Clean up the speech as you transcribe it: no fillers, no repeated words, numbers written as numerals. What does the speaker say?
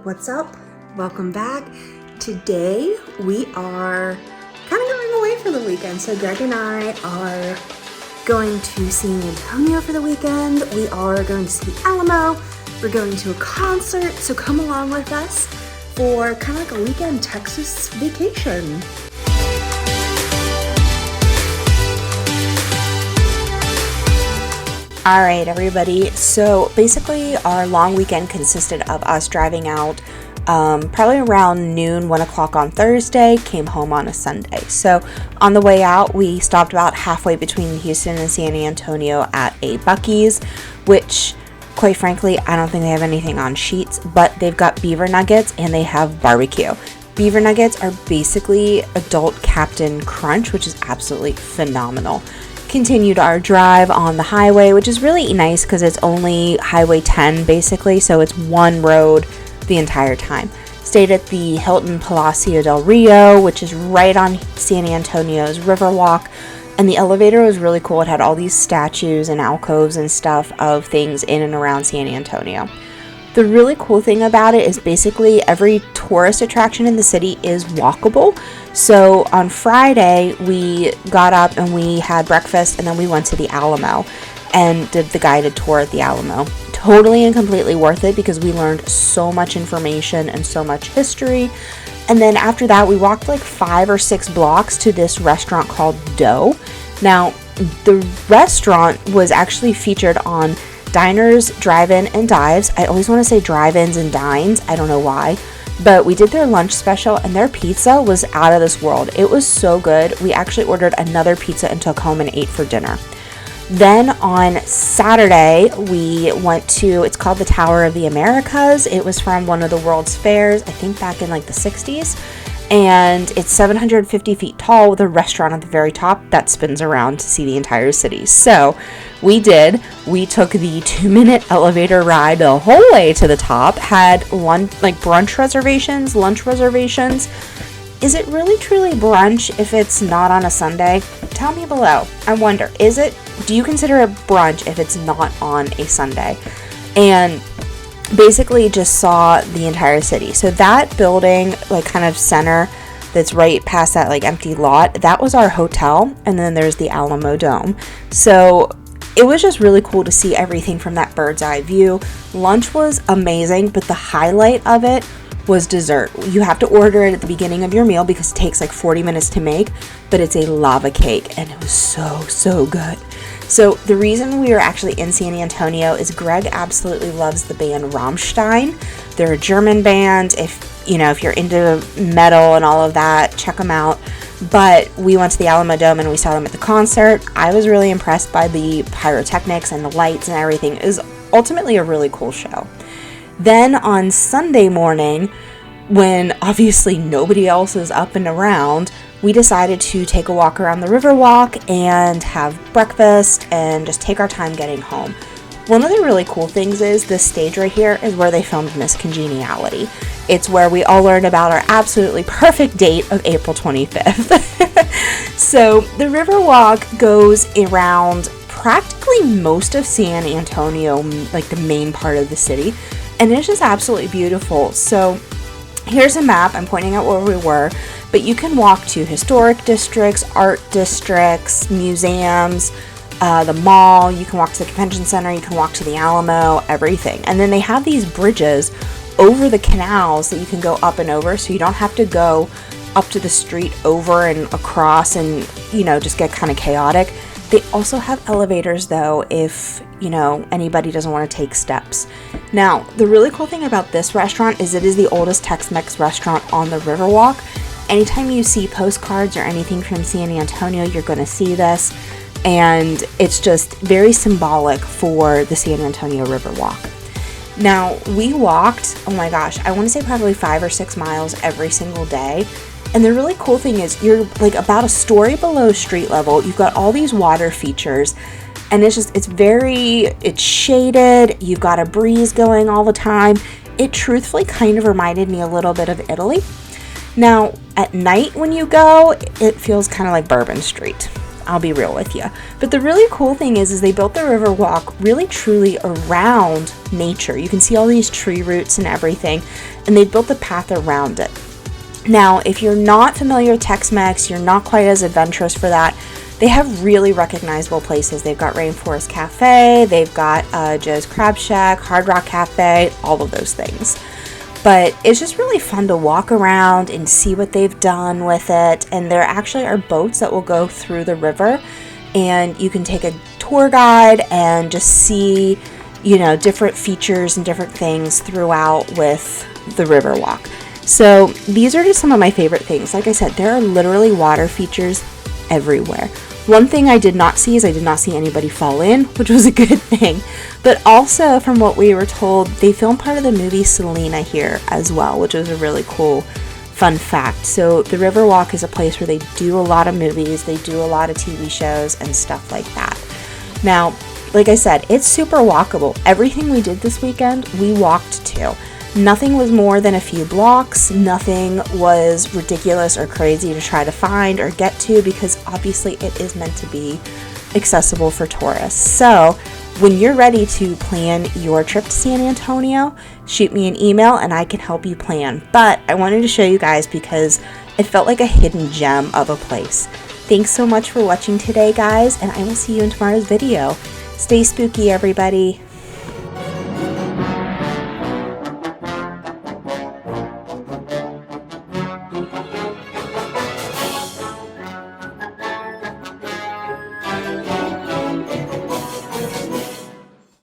What's up? Welcome back. Today we are kind of going away for the weekend. So Greg and I are going to San Antonio for the weekend. We are going to see the Alamo. We're going to a concert. So come along with us for kind of like a weekend Texas vacation. All right, everybody. So basically our long weekend consisted of us driving out probably around noon, 1 o'clock on Thursday, came home on a Sunday. So on the way out, we stopped about halfway between Houston and San Antonio at a Buc-ee's, which quite frankly, I don't think they have anything on sheets, but they've got beaver nuggets and they have barbecue. Beaver nuggets are basically adult Captain Crunch, which is absolutely phenomenal. Continued our drive on the highway, which is really nice because it's only Highway 10 basically, so it's one road the entire time. Stayed at the Hilton Palacio del Rio, which is right on San Antonio's Riverwalk, and the elevator was really cool. It had all these statues and alcoves and stuff of things in and around San Antonio. The really cool thing about it is basically every tourist attraction in the city is walkable. So on Friday, we got up and we had breakfast and then we went to the Alamo and did the guided tour at the Alamo. Totally and completely worth it because we learned so much information and so much history. And then after that, we walked like 5 or 6 blocks to this restaurant called Dough. Now, the restaurant was actually featured on Diners, Drive-In, and Dives. I always want to say drive-ins and dines. I don't know why. But we did their lunch special and their pizza was out of this world. It was so good. We actually ordered another pizza and took home and ate for dinner. Then on Saturday, we went to, it's called the Tower of the Americas. It was from one of the World's Fairs, I think back in like the 60s. And it's 750 feet tall with a restaurant at the very top that spins around to see the entire city. So we took the 2-minute elevator ride the whole way to the top, had lunch reservations. Is it really truly brunch if it's not on a Sunday? Tell me below. I wonder, do you consider it brunch if it's not on a Sunday? And basically just saw the entire city. So that building, like kind of center that's right past that like empty lot, that was our hotel. And then there's the Alamo Dome. So it was just really cool to see everything from that bird's eye view. Lunch was amazing, but the highlight of it was dessert. You have to order it at the beginning of your meal because it takes like 40 minutes to make, but it's a lava cake and it was so good. So the reason we were actually in San Antonio is Greg absolutely loves the band Ramstein. They're a German band. If you're into metal and all of that, check them out. But we went to the Alamo Dome and we saw them at the concert. I was really impressed by the pyrotechnics and the lights and everything. It was ultimately a really cool show. Then on Sunday morning, when obviously nobody else is up and around, we decided to take a walk around the Riverwalk and have breakfast and just take our time getting home. One of the really cool things is this stage right here is where they filmed Miss Congeniality. It's where we all learned about our absolutely perfect date of April 25th. So the Riverwalk goes around practically most of San Antonio, like the main part of the city. And it's just absolutely beautiful. So here's a map. I'm pointing out where we were. But you can walk to historic districts, art districts, museums, the mall. You can walk to the convention center. You can walk to the Alamo, everything. And then they have these bridges over the canals that you can go up and over. So you don't have to go up to the street over and across and, just get kind of chaotic. They also have elevators though if, anybody doesn't want to take steps. Now, the really cool thing about this restaurant is it is the oldest Tex-Mex restaurant on the Riverwalk. Anytime you see postcards or anything from San Antonio, you're going to see this. And it's just very symbolic for the San Antonio Riverwalk. Now, we walked, oh my gosh, I want to say probably 5 or 6 miles every single day. And the really cool thing is you're like about a story below street level. You've got all these water features and it's shaded. You've got a breeze going all the time. It truthfully kind of reminded me a little bit of Italy. Now, at night when you go, it feels kind of like Bourbon Street. I'll be real with you. But the really cool thing is they built the Riverwalk really truly around nature. You can see all these tree roots and everything, and they built the path around it. Now, if you're not familiar with Tex-Mex, you're not quite as adventurous for that, they have really recognizable places. They've got Rainforest Cafe, they've got Joe's Crab Shack, Hard Rock Cafe, all of those things. But it's just really fun to walk around and see what they've done with it. And there actually are boats that will go through the river, and you can take a tour guide and just see, you know, different features and different things throughout with the Riverwalk. So these are just some of my favorite things. Like I said, there are literally water features everywhere. One thing I did not see is I did not see anybody fall in, which was a good thing. But also, from what we were told, they filmed part of the movie Selena here as well, which was a really cool fun fact. So the Riverwalk is a place where they do a lot of movies, they do a lot of TV shows and stuff like that. Now, like I said, it's super walkable. Everything we did this weekend, we walked to. Nothing was more than a few blocks. Nothing was ridiculous or crazy to try to find or get to, because obviously it is meant to be accessible for tourists. So when you're ready to plan your trip to San Antonio, shoot me an email and I can help you plan. But I wanted to show you guys because it felt like a hidden gem of a place. Thanks so much for watching today, guys, and I will see you in tomorrow's video. Stay spooky, everybody.